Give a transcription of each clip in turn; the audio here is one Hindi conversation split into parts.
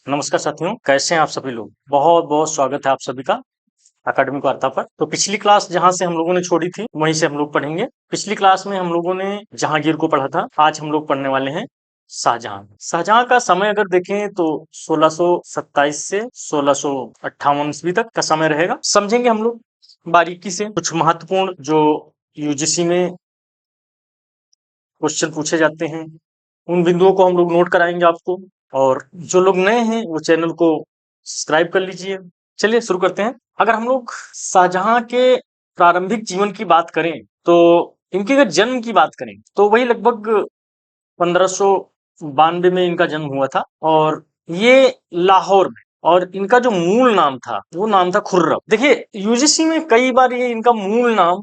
नमस्कार साथियों, कैसे हैं आप सभी लोग। बहुत बहुत स्वागत है आप सभी का एकेडमिक वार्ता पर। तो पिछली क्लास जहां से हम लोगों ने छोड़ी थी वहीं से हम लोग पढ़ेंगे। पिछली क्लास में हम लोगों ने जहांगीर को पढ़ा था। आज हम लोग पढ़ने वाले हैं शाहजहां। शाहजहां का समय अगर देखें तो 1627 से 1658 ईस्वी तक का समय रहेगा। समझेंगे हम लोग बारीकी से कुछ महत्वपूर्ण जो यूजीसी में क्वेश्चन पूछे जाते हैं, उन बिंदुओं को हम लोग नोट कराएंगे आपको। और जो लोग नए हैं वो चैनल को सब्सक्राइब कर लीजिए। चलिए शुरू करते हैं। अगर हम लोग शाहजहां के प्रारंभिक जीवन की बात करें तो इनके अगर जन्म की बात करें तो वही लगभग 1592 में इनका जन्म हुआ था और ये लाहौर में। और इनका जो मूल नाम था वो नाम था खुर्रम। देखिए यूजीसी में कई बार ये इनका मूल नाम,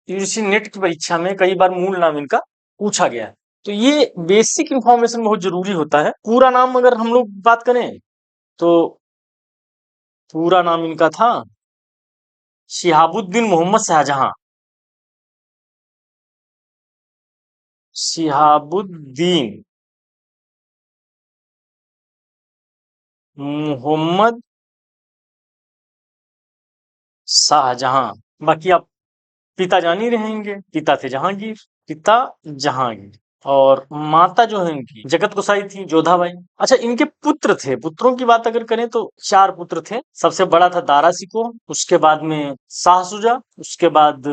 यूजीसी नेट की परीक्षा में कई बार मूल नाम इनका पूछा गया है। तो ये बेसिक इंफॉर्मेशन बहुत जरूरी होता है। पूरा नाम अगर हम लोग बात करें तो पूरा नाम इनका था शिहाबुद्दीन मोहम्मद शाहजहां। शिहाबुद्दीन मोहम्मद शाहजहां। बाकी आप पिता जान ही रहेंगे, पिता थे जहांगीर। पिता जहांगीर और माता जो है इनकी जगत गोसाई थी, जोधाबाई। अच्छा, इनके पुत्र थे। पुत्रों की बात अगर करें तो 4 पुत्र थे। सबसे बड़ा था दारा सिकोह, उसके बाद में शाह सुजा, उसके बाद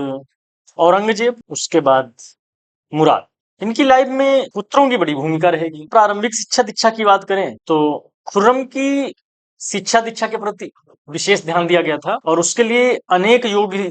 औरंगजेब, उसके बाद मुराद। इनकी लाइफ में पुत्रों की बड़ी भूमिका रहेगी। प्रारंभिक शिक्षा दीक्षा की बात करें तो खुर्रम की शिक्षा दीक्षा के प्रति विशेष ध्यान दिया गया था और उसके लिए अनेक योग्य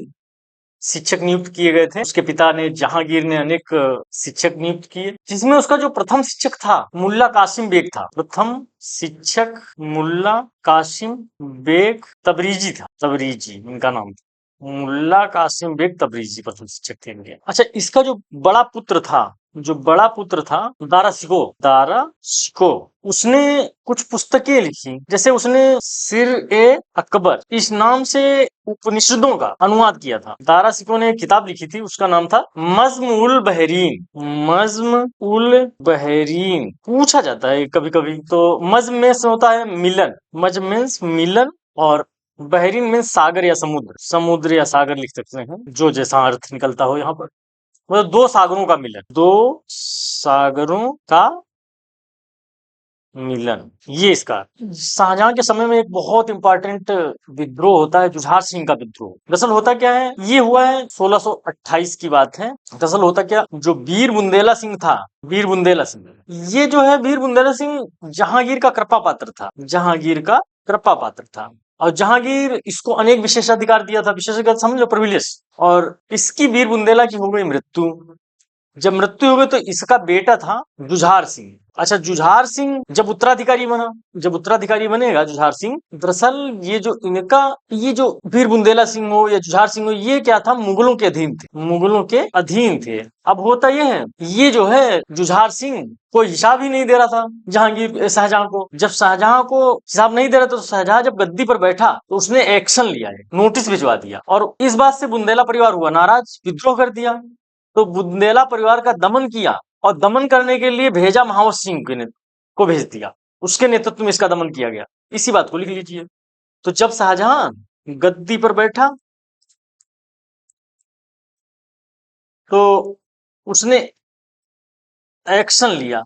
शिक्षक नियुक्त किए गए थे। उसके पिता ने, जहांगीर ने, अनेक शिक्षक नियुक्त किए, जिसमें उसका जो प्रथम शिक्षक था मुल्ला कासिम बेग था। प्रथम शिक्षक मुल्ला कासिम बेग तबरीजी था। तबरीजी इनका नाम था। मुल्ला कासिम बेग तबरीजी प्रथम शिक्षक थे इनके। अच्छा, इसका जो बड़ा पुत्र था, जो बड़ा पुत्र था दारा शिको, उसने कुछ पुस्तकें लिखी। जैसे उसने सिर ए अकबर इस नाम से उपनिषदों का अनुवाद किया था। दारा शिको ने एक किताब लिखी थी, उसका नाम था मज्म उल बहरीन। मज्म उल बहरीन पूछा जाता है कभी कभी। तो मज्म में से होता है मिलन, मज्म मीन्स मिलन, और बहरीन में सागर या समुद्र, समुद्र या सागर लिख सकते हैं, जो जैसा अर्थ निकलता हो यहाँ पर। मतलब दो सागरों का मिलन, दो सागरों का मिलन, ये इसका। शाहजहां के समय में एक बहुत इंपॉर्टेंट विद्रोह होता है, जुझार सिंह का विद्रोह। दरअसल होता क्या है, ये हुआ है 1628 की बात है। दरअसल होता क्या, जो वीर बुंदेला सिंह था, वीर बुंदेला सिंह, ये जो है वीर बुंदेला सिंह जहांगीर का कृपा पात्र था। जहांगीर का कृपा पात्र था और जहांगीर इसको अनेक विशेषाधिकार दिया था। विशेषाधिकार समझो, प्रिविलेज। और इसकी वीर बुंदेला की हो गई मृत्यु। जब मृत्यु हो गई तो इसका बेटा था जुझार सिंह। अच्छा, जुझार सिंह जब उत्तराधिकारी बना, जब उत्तराधिकारी बनेगा जुझार सिंह, दरअसल ये जो इनका, ये जो वीर बुंदेला सिंह हो या जुझार सिंह हो, ये क्या था, मुगलों के अधीन थे, मुगलों के अधीन थे। अब होता ये है, ये जो है जुझार सिंह कोई हिसाब ही नहीं दे रहा था जहांगीर, शाहजहां को। जब शाहजहां को हिसाब नहीं दे रहा तो शाहजहां जब गद्दी पर बैठा तो उसने एक्शन लिया है, नोटिस भिजवा दिया। और इस बात से बुंदेला परिवार हुआ नाराज, विद्रोह कर दिया। तो बुंदेला परिवार का दमन किया और दमन करने के लिए भेजा महावत सिंह को भेज दिया। उसके नेतृत्व में इसका दमन किया गया। इसी बात को लिख लीजिए। तो जब शाहजहां गद्दी पर बैठा तो उसने एक्शन लिया,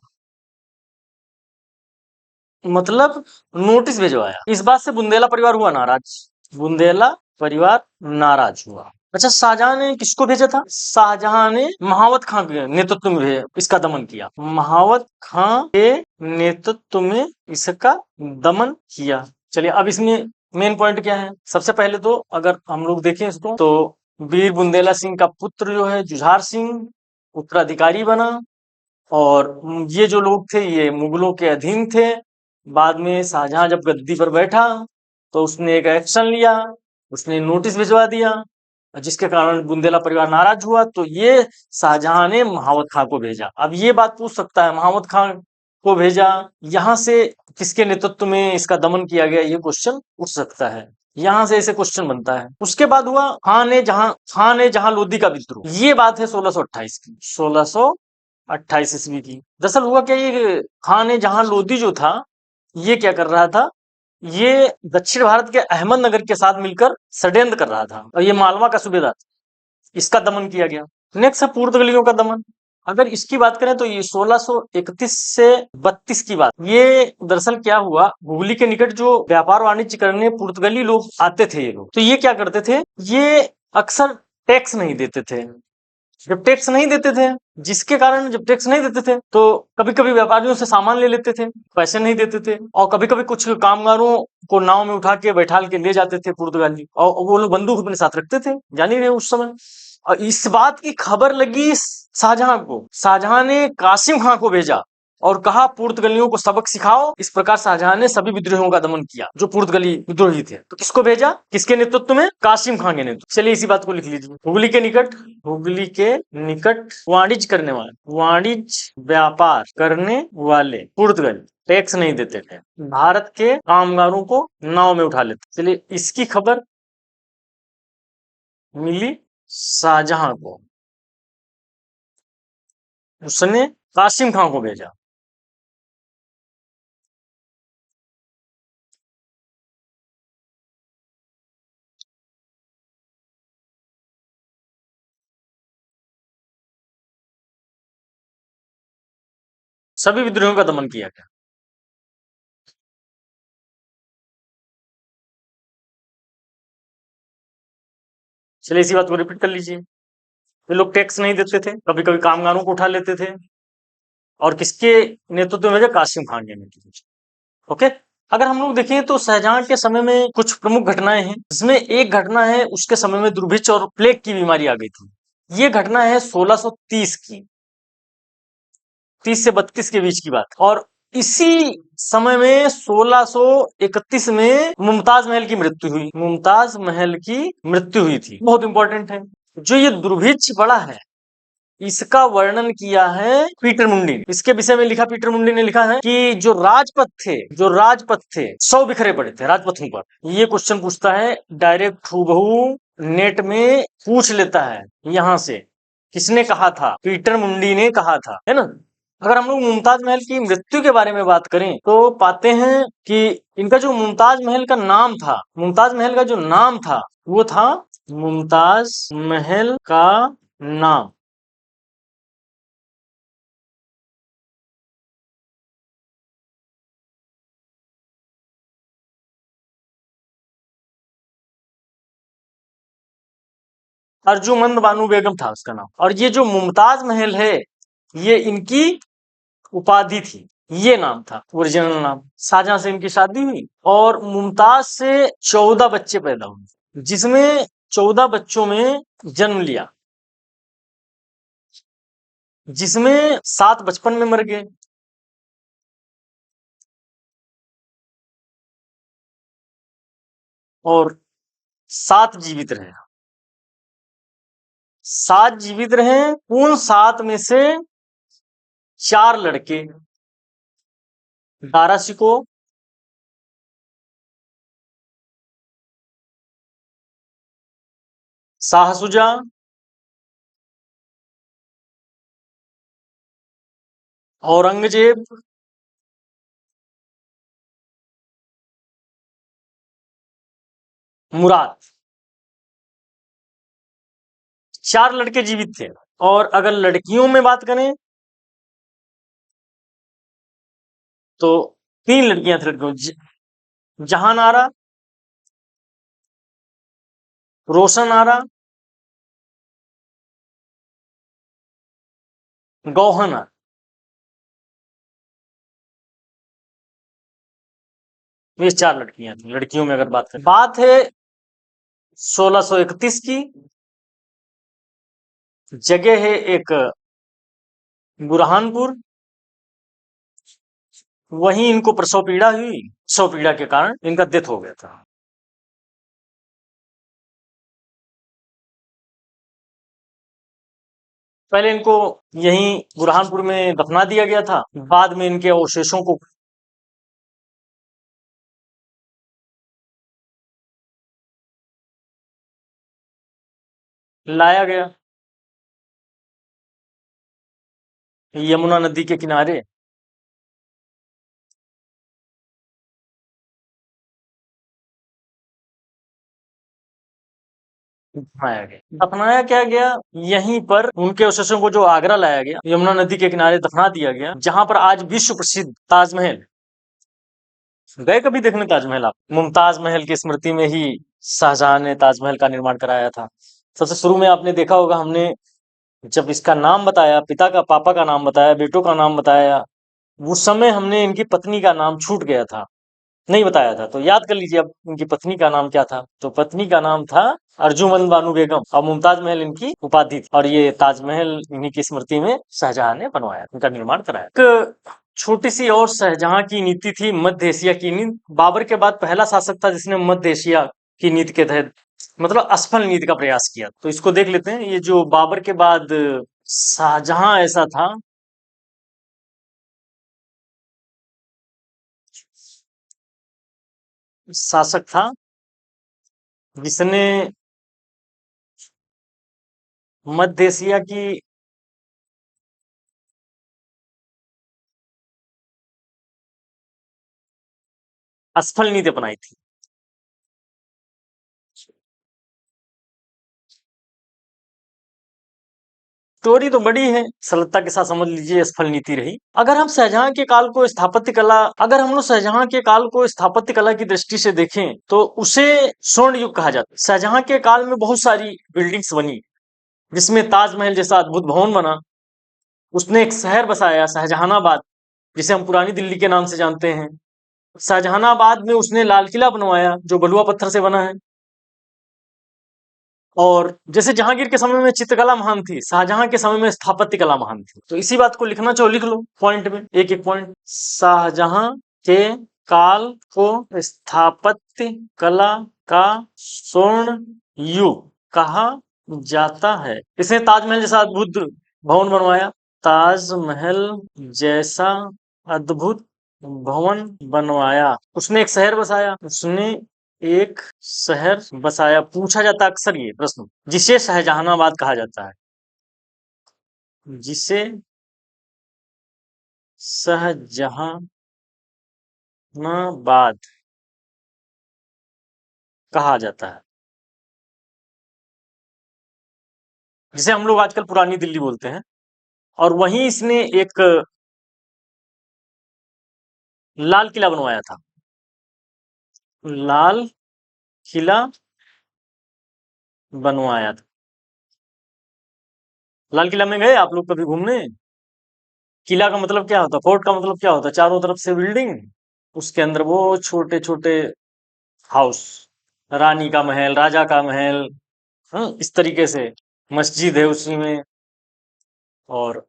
मतलब नोटिस भिजवाया। इस बात से बुंदेला परिवार हुआ नाराज, बुंदेला परिवार नाराज हुआ। अच्छा, शाहजहां ने किसको भेजा था? शाहजहां ने महावत खां के नेतृत्व में इसका दमन किया। महावत खां के नेतृत्व में इसका दमन किया। चलिए, अब इसमें मेन पॉइंट क्या है? सबसे पहले तो अगर हम लोग देखें इसको तो वीर बुंदेला सिंह का पुत्र जो है जुझार सिंह उत्तराधिकारी बना और ये जो लोग थे ये मुगलों के अधीन थे। बाद में शाहजहां जब गद्दी पर बैठा तो उसने एक एक्शन लिया, उसने नोटिस भिजवा दिया, जिसके कारण बुंदेला परिवार नाराज हुआ। तो ये शाहजहां ने महावत खां को भेजा। अब ये बात पूछ सकता है, महावत खां को भेजा, यहाँ से किसके नेतृत्व में इसका दमन किया गया, ये क्वेश्चन उठ सकता है। यहाँ से ऐसे क्वेश्चन बनता है। उसके बाद हुआ खान ने जहां लोदी का विद्रोह। ये बात है 1628 की, 1628 28 ईस्वी की। दरअसल हुआ क्या, ये खान जहां लोधी जो था, ये क्या कर रहा था, ये दक्षिण भारत के अहमदनगर के साथ मिलकर षड्यंत्र कर रहा था, और ये मालवा का सूबेदार था। इसका दमन किया गया। नेक्स्ट है पुर्तगालियों का दमन। अगर इसकी बात करें तो ये 1631 से 32 की बात। ये दरअसल क्या हुआ, हुगली के निकट जो व्यापार वाणिज्य करने पुर्तगाली लोग आते थे, ये लोग तो ये क्या करते थे, ये अक्सर टैक्स नहीं देते थे। जब टैक्स नहीं देते थे, जिसके कारण जब टैक्स नहीं देते थे तो कभी कभी व्यापारियों से सामान ले लेते थे, पैसे नहीं देते थे, और कभी कभी कुछ कामगारों को नाव में उठा के बैठाल के ले जाते थे पुर्तगाली, और वो लोग बंदूक अपने साथ रखते थे, जान ही रहे उस समय। और इस बात की खबर लगी शाहजहां को। शाहजहां ने कासिम खां को भेजा और कहा पुर्तगालियों को सबक सिखाओ। इस प्रकार शाहजहां ने सभी विद्रोहियों का दमन किया जो पुर्तगाली विद्रोही थे। तो किसको भेजा, किसके नेतृत्व में, कासिम खां के नेतृत्व। चलिए इसी बात को लिख लीजिए। हुगली के निकट वाणिज्य करने वाले, वाणिज्य व्यापार करने वाले पुर्तगाली टैक्स नहीं देते थे, भारत के कामगारों को नाव में उठा लेते। चलिए इसकी खबर मिली शाहजहां को, उसने कासिम खां को भेजा। सभी विद्रोहियों का दमन किया गया। चलिए इसी बात को रिपीट कर लीजिए। ये लोग टैक्स नहीं देते थे, कभी कभी कामगारों को उठा लेते थे, और किसके नेतृत्व में, कासिम खान के नेतृत्व में। ओके। अगर हम लोग देखें तो शाहजहां के समय में कुछ प्रमुख घटनाएं हैं, जिसमें एक घटना है उसके समय में दुर्भिक्ष और प्लेग की बीमारी आ गई थी। ये घटना है 1630 की, 30 से 32 के बीच की बात। और इसी समय में 1631 में मुमताज महल की मृत्यु हुई। मुमताज महल की मृत्यु हुई थी, बहुत इंपॉर्टेंट है। जो ये दुर्भिक्ष पड़ा है, इसका वर्णन किया है पीटर मुंडी ने। इसके विषय में लिखा, पीटर मुंडी ने लिखा है कि जो राजपथ थे 100 बिखरे पड़े थे राजपथों पर। ये क्वेश्चन पूछता है डायरेक्ट, हूबहू नेट में पूछ लेता है यहां से। किसने कहा था, पीटर मुंडी ने कहा था, है ना। अगर हम लोग मुमताज महल की मृत्यु के बारे में बात करें तो पाते हैं कि इनका जो मुमताज महल का नाम था, मुमताज महल का जो नाम था वो था मुमताज महल का नाम। अर्जुमंद बानो बेगम था उसका नाम। और ये जो मुमताज महल है, ये इनकी उपाधि थी, ये नाम था, ओरिजिनल नाम। शाहजहां से इनकी शादी हुई और मुमताज से 14 बच्चे पैदा हुए, जिसमें 14 बच्चों में जन्म लिया, जिसमें 7 बचपन में मर गए और 7 जीवित रहे। 7 जीवित रहे, उन 7 में से 4 लड़के, दारा शिको, शाह सुजा, औरंगजेब, मुराद, 4 लड़के जीवित थे। और अगर लड़कियों में बात करें तो 3 लड़कियां थी लड़कियों, जहान आरा, रोशन आरा, गौहन आरा। ये 4 लड़कियां थी लड़कियों में। अगर बात है 1631 की, जगह है एक बुरहानपुर। वहीं इनको प्रसव पीड़ा हुई, प्रसव पीड़ा के कारण इनका डेथ हो गया था। पहले इनको यहीं बुरहानपुर में दफना दिया गया था, बाद में इनके अवशेषों को लाया गया। यमुना नदी के किनारे दफनाया क्या गया? यहीं पर उनके अवशेषों को जो आगरा लाया गया, यमुना नदी के किनारे दफना दिया गया, जहां पर आज विश्व प्रसिद्ध ताजमहल। गए कभी देखने ताजमहल आप? मुमताज महल की स्मृति में ही शाहजहां ने ताजमहल का निर्माण कराया था। सबसे शुरू में आपने देखा होगा, हमने जब इसका नाम बताया, पिता का, पापा का नाम बताया, बेटों का नाम बताया, उस समय हमने इनकी पत्नी का नाम छूट गया था, नहीं बताया था। तो याद कर लीजिए अब इनकी पत्नी का नाम क्या था। तो पत्नी का नाम था अर्जुमंद बानो बेगम, और मुमताज महल इनकी उपाधि थी। और ये ताजमहल इन्हीं की स्मृति में शाहजहां ने बनवाया, उनका निर्माण कराया। एक छोटी सी और शाहजहां की नीति थी, मध्य एशिया की नीति। बाबर के बाद पहला शासक था जिसने मध्य एशिया की नीति के तहत, मतलब असफल नीति का प्रयास किया। तो इसको देख लेते हैं। ये जो बाबर के बाद शाहजहां ऐसा था, शासक था जिसने मध्य एशिया की असफल नीति अपनाई थी। स्टोरी तो बड़ी है, सरलता के साथ समझ लीजिए, असफल नीति रही। अगर हम शाहजहां के काल को स्थापत्य कला अगर हम लोग शाहजहां के काल को स्थापत्य कला की दृष्टि से देखें तो उसे स्वर्ण युग कहा जाता है। शाहजहां के काल में बहुत सारी बिल्डिंग्स बनी, जिसमें ताजमहल जैसा अद्भुत भवन बना। उसने एक शहर बसाया शाहजहानाबाद, जिसे हम पुरानी दिल्ली के नाम से जानते हैं। शाहजहानाबाद में उसने लाल किला बनवाया, जो बलुआ पत्थर से बना है। और जैसे जहांगीर के समय में चित्रकला महान थी, शाहजहां के समय में स्थापत्य कला महान थी। तो इसी बात को लिखना चाहो लिख लो पॉइंट में, एक एक पॉइंट। शाहजहां के काल को स्थापत्य कला का स्वर्ण युग कहा जाता है। इसने ताजमहल जैसा अद्भुत भवन बनवाया, ताजमहल जैसा अद्भुत भवन बनवाया। उसने एक शहर बसाया, उसने एक शहर बसाया। पूछा जाता अक्सर ये प्रश्न, जिसे शाहजहानाबाद कहा जाता है, जिसे शाहजहानाबाद कहा जाता है, जिसे हम लोग आजकल पुरानी दिल्ली बोलते हैं। और वहीं इसने एक लाल किला बनवाया था। लाल किला बनवाया था। लाल किला में गए आप लोग कभी घूमने? किला का मतलब क्या होता है? फोर्ट का मतलब क्या होता है? चारों तरफ से बिल्डिंग, उसके अंदर वो छोटे छोटे हाउस, रानी का महल, राजा का महल, हाँ, इस तरीके से मस्जिद है उसी में। और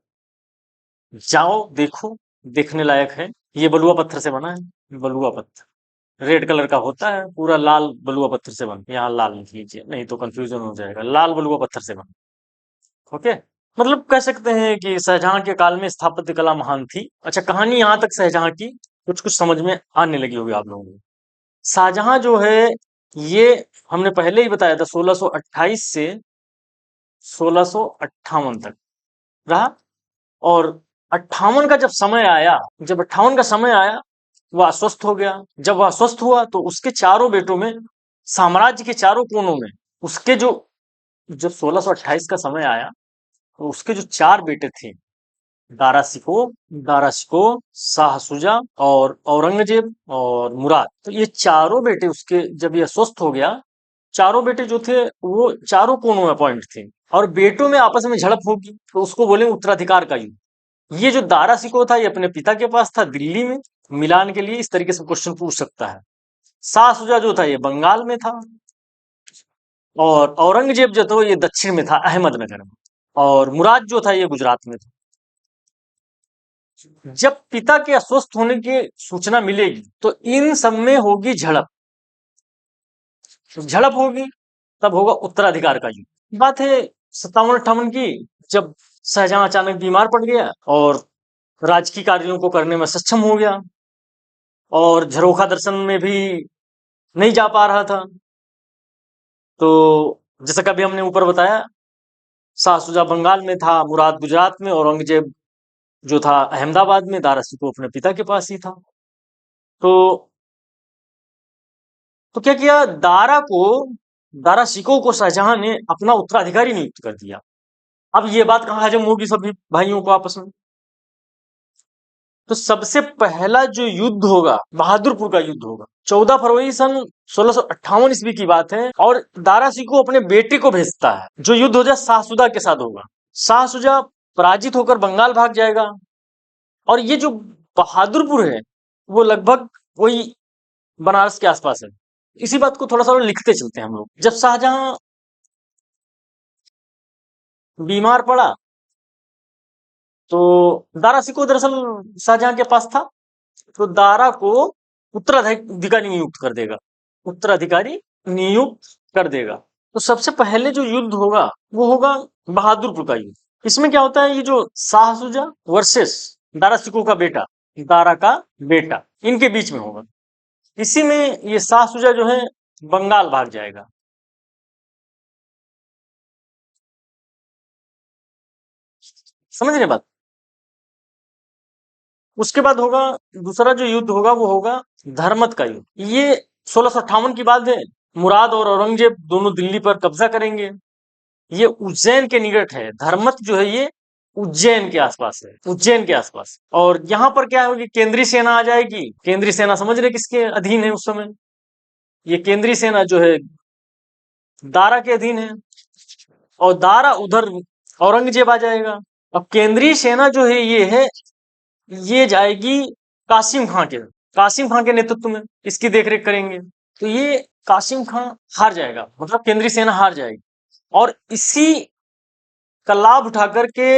जाओ देखो, देखने लायक है। ये बलुआ पत्थर से बना है, बलुआ पत्थर रेड कलर का होता है, पूरा लाल बलुआ पत्थर से बना। यहाँ लाल लिख लीजिए, नहीं तो कंफ्यूजन हो जाएगा। लाल बलुआ पत्थर से बना। ओके। मतलब कह सकते हैं कि शाहजहां के काल में स्थापत्य कला महान थी। अच्छा, कहानी यहाँ तक शाहजहां की कुछ कुछ समझ में आने लगी होगी आप लोगों को। शाहजहां जो है, ये हमने पहले ही बताया था, 1628 से 1658 तक रहा। और 58 का जब समय आया, जब 58 का समय आया, वह अस्वस्थ हो गया। जब वह अस्वस्थ हुआ तो उसके चारों बेटों में, साम्राज्य के चारों कोनों में, उसके जो जब 1628 का समय आया तो उसके जो चार बेटे थे, दारा शिको, शाह सुजा और औरंगजेब और मुराद, तो ये चारों बेटे उसके, जब ये स्वस्थ हो गया, चारों बेटे जो थे वो चारों कोनों में अपॉइंट थे। और बेटों में आपस में झड़प होगी तो उसको बोले उत्तराधिकार का युद्ध। ये जो दारा शिकोह था, ये अपने पिता के पास था दिल्ली में, मिलान के लिए। इस तरीके से क्वेश्चन पूछ सकता है। शाह सुजा जो था ये बंगाल में था, और औरंगजेब जो था ये दक्षिण में था, अहमदनगर में। और मुराद जो था ये गुजरात में था। जब पिता के अस्वस्थ होने की सूचना मिलेगी तो इन सब में होगी झड़प। झड़प होगी तब होगा उत्तराधिकार का युद्ध। बात है 57-58 की, जब शाहजहां अचानक बीमार पड़ गया और राजकीय कार्यों को करने में सक्षम हो गया, और झरोखा दर्शन में भी नहीं जा पा रहा था। तो जैसा कभी हमने ऊपर बताया, शाह सुजा बंगाल में था, मुराद गुजरात में, औरंगजेब जो था अहमदाबाद में, दारा शिकोह अपने पिता के पास ही था। तो क्या किया, दारा शिकोह को शाहजहां ने अपना उत्तराधिकारी नियुक्त कर दिया। अब ये बात कहाँ हजम होगी सभी भाइयों को आपस में? तो सबसे पहला जो युद्ध होगा बहादुरपुर का युद्ध होगा। 14 फरवरी सन 1658 ईस्वी की बात है, और दारा शिकोह अपने बेटे को भेजता है। जो युद्ध हो जाए शाहसुजा के साथ होगा। शाहसुजा पराजित होकर बंगाल भाग जाएगा। और ये जो बहादुरपुर है वो लगभग वही बनारस के आसपास है। इसी बात को थोड़ा सा और लिखते चलते हैं हम लोग। जब शाहजहां बीमार पड़ा तो दारा शिकोह दरअसल शाहजहां के पास था, तो दारा को उत्तराधिकारी नियुक्त कर देगा। उत्तराधिकारी नियुक्त कर देगा। तो सबसे पहले जो युद्ध होगा वो होगा बहादुरपुर का युद्ध। इसमें क्या होता है, ये जो शाहसुजा वर्सेस दारा शिकोह का बेटा, दारा का बेटा, इनके बीच में होगा। इसी में ये शाहसुजा जो है बंगाल भाग जाएगा। समझ रहे बात? उसके बाद होगा दूसरा जो युद्ध होगा वो होगा धर्मत का युद्ध। ये 1658 की बात है। मुराद और औरंगजेब दोनों दिल्ली पर कब्जा करेंगे। ये उज्जैन के निकट है। धर्मत जो है ये उज्जैन के आसपास है, उज्जैन के आसपास। और यहाँ पर क्या होगी, केंद्रीय सेना आ जाएगी। केंद्रीय सेना समझ रहे किसके अधीन है उस समय? ये केंद्रीय सेना जो है दारा के अधीन है, और दारा उधर औरंगजेब आ जाएगा। अब केंद्रीय सेना जो है ये जाएगी कासिम खां के नेतृत्व में, इसकी देखरेख करेंगे। तो ये कासिम खां हार जाएगा, मतलब केंद्रीय सेना हार जाएगी। और इसी का लाभ उठा करके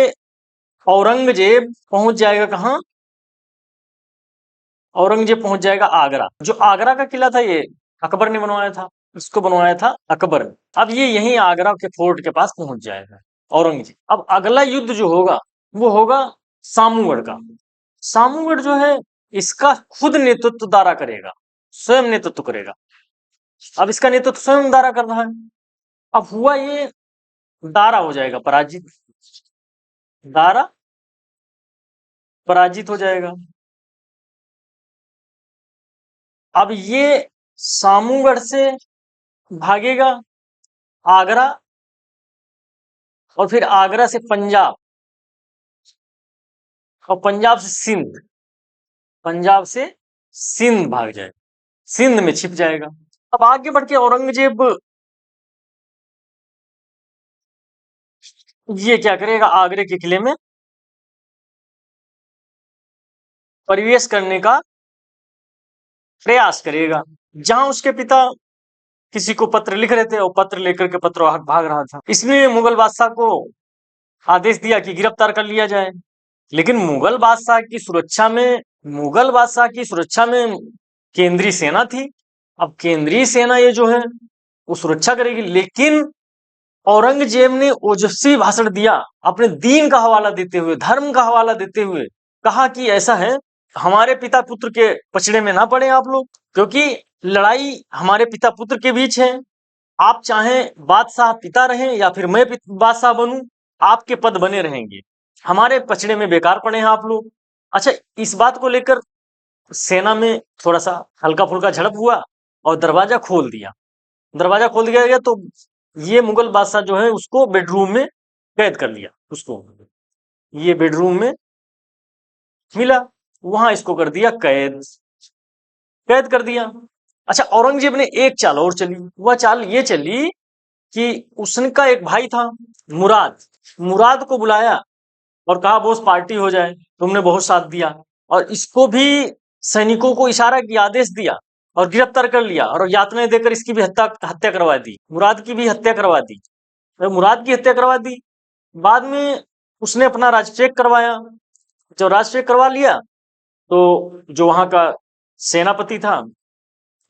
औरंगजेब पहुंच जाएगा कहाँ? औरंगजेब पहुंच जाएगा आगरा। जो आगरा का किला था ये अकबर ने बनवाया था, इसको बनवाया था अकबर ने। अब ये यहीं आगरा के फोर्ट के पास पहुंच जाएगा औरंगजेब। अब अगला युद्ध जो होगा वो होगा सामूगढ़ का। सामूगढ़ जो है इसका खुद नेतृत्व दारा करेगा, स्वयं नेतृत्व करेगा। अब इसका नेतृत्व स्वयं दारा कर रहा है। अब हुआ ये, दारा हो जाएगा पराजित, दारा पराजित हो जाएगा। अब ये सामूगढ़ से भागेगा आगरा, और फिर आगरा से पंजाब, और पंजाब से सिंध भाग जाए, सिंध में छिप जाएगा। अब आगे बढ़ के औरंगजेब ये क्या करेगा, आगरे के किले में प्रवेश करने का प्रयास करेगा। जहां उसके पिता किसी को पत्र लिख रहे थे, और पत्र लेकर के पत्र भाग रहा था। इसलिए मुगल बादशाह को आदेश दिया कि गिरफ्तार कर लिया जाए। लेकिन मुगल बादशाह की सुरक्षा में केंद्रीय सेना थी। अब केंद्रीय सेना ये जो है वो सुरक्षा करेगी, लेकिन औरंगजेब ने ओजस्वी भाषण दिया, अपने दीन का हवाला देते हुए, धर्म का हवाला देते हुए कहा कि ऐसा है, हमारे पिता पुत्र के पचड़े में ना पड़े आप लोग, क्योंकि लड़ाई हमारे पिता पुत्र के बीच है। आप चाहे बादशाह पिता रहें या फिर मैं बादशाह बनूं, आपके पद बने रहेंगे, हमारे पचड़े में बेकार पड़े हैं आप लोग। अच्छा, इस बात को लेकर सेना में थोड़ा सा हल्का फुल्का झड़प हुआ, और दरवाजा खोल दिया गया। तो ये मुगल बादशाह जो है उसको बेडरूम में कैद कर लिया। उसको ये बेडरूम में मिला, वहां इसको कर दिया कैद, कैद कर दिया। अच्छा, औरंगजेब ने एक चाल और चली। वह चाल ये चली कि उसका एक भाई था मुराद, मुराद को बुलाया और कहा बॉस पार्टी हो जाए, तुमने बहुत साथ दिया। और इसको भी सैनिकों को इशारा किया, आदेश दिया, और गिरफ्तार कर लिया, और यातनाएं देकर इसकी भी हत्या करवा दी, मुराद की भी हत्या करवा दी। तो मुराद की हत्या करवा दी। बाद में उसने अपना राजचेक करवाया। जब राजचेक करवा लिया तो जो वहां का सेनापति था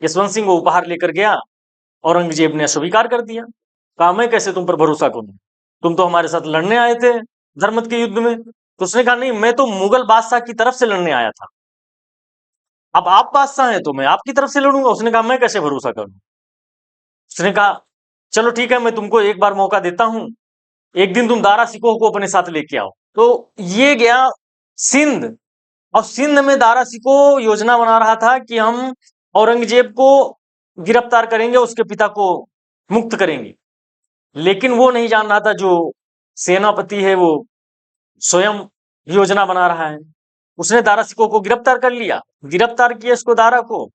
यशवंत सिंह, वो उपहार लेकर गया। औरंगजेब ने स्वीकार कर दिया, कहा मैं कैसे तुम पर भरोसा करूं, तुम तो हमारे साथ लड़ने आए थे धर्मत के युद्ध में। तो उसने कहा नहीं, मैं तो मुगल बादशाह की तरफ से लड़ने आया था, अब आप बादशाह हैं तो मैं आपकी तरफ से लड़ूंगा। उसने कहा मैं कैसे भरोसा करूं। उसने कहा चलो ठीक है, मैं तुमको एक बार मौका देता हूं, एक दिन तुम दारा शिकोह को अपने साथ लेके आओ। तो ये गया सिंध, और सिंध में दारा शिकोह योजना बना रहा था कि हम औरंगजेब को गिरफ्तार करेंगे, उसके पिता को मुक्त करेंगे। लेकिन वो नहीं जान रहा था, जो सेनापति है वो स्वयं योजना बना रहा है। उसने दारा शिकोह को गिरफ्तार कर लिया, गिरफ्तार किया इसको, दारा को,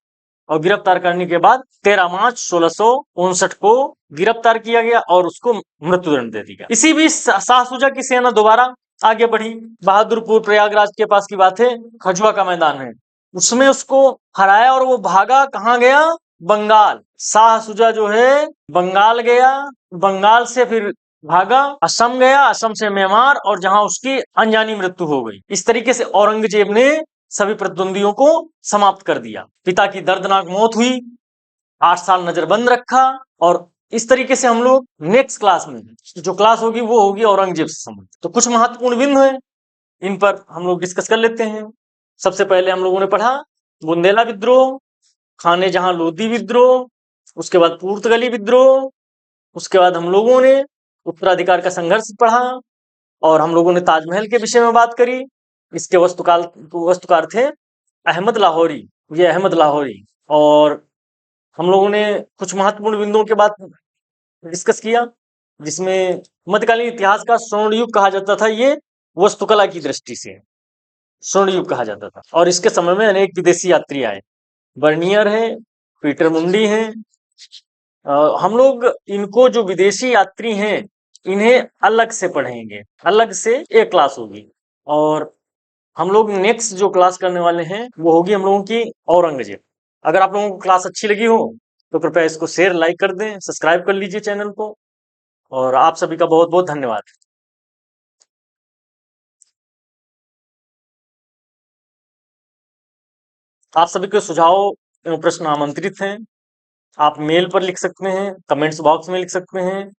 और गिरफ्तार करने के बाद 13 मार्च 1659 को गिरफ्तार किया गया और उसको मृत्युदंड दे दिया। इसी बीच शाह शुजा की सेना दोबारा आगे बढ़ी। बहादुरपुर प्रयागराज के पास की बात है, खजुआ का मैदान है, उसमें उसको हराया और वो भागा, कहाँ गया? बंगाल। शाह शुजा जो है बंगाल गया, बंगाल से फिर भागा, असम गया, असम से म्यांमार, और जहां उसकी अनजानी मृत्यु हो गई। इस तरीके से औरंगजेब ने सभी प्रतिद्वंदियों को समाप्त कर दिया। पिता की दर्दनाक मौत हुई, 8 साल नजरबंद रखा, और इस तरीके से हम लोग नेक्स्ट क्लास में, जो क्लास होगी वो होगी औरंगजेब से संबंधित। तो कुछ महत्वपूर्ण बिंदु हैं, इन पर हम लोग डिस्कस कर लेते हैं। सबसे पहले हम लोगों ने पढ़ा बुंदेला विद्रोह, खाने जहां लोधी विद्रोह, उसके बाद पुर्तगाली विद्रोह, उसके बाद हम लोगों ने उत्तराधिकार का संघर्ष पढ़ा, और हम लोगों ने ताजमहल के विषय में बात करी। इसके वस्तुकार थे अहमद लाहौरी, ये अहमद लाहौरी। और हम लोगों ने कुछ महत्वपूर्ण बिंदुओं के बाद डिस्कस किया, जिसमें मध्यकालीन इतिहास का स्वर्ण युग कहा जाता था, ये वस्तुकला की दृष्टि से स्वर्ण युग कहा जाता था। और इसके समय में अनेक विदेशी यात्री आए, बर्नियर है, पीटर मुंडी है। हम लोग इनको, जो विदेशी यात्री हैं, इन्हें अलग से पढ़ेंगे, अलग से एक क्लास होगी। और हम लोग नेक्स्ट जो क्लास करने वाले हैं वो होगी हम लोगों की औरंगजेब। अगर आप लोगों को क्लास अच्छी लगी हो तो कृपया इसको शेयर, लाइक कर दें, सब्सक्राइब कर लीजिए चैनल को। और आप सभी का बहुत बहुत धन्यवाद। आप सभी के सुझाव एवं प्रश्न आमंत्रित हैं। आप मेल पर लिख सकते हैं, कमेंट्स बॉक्स में लिख सकते हैं,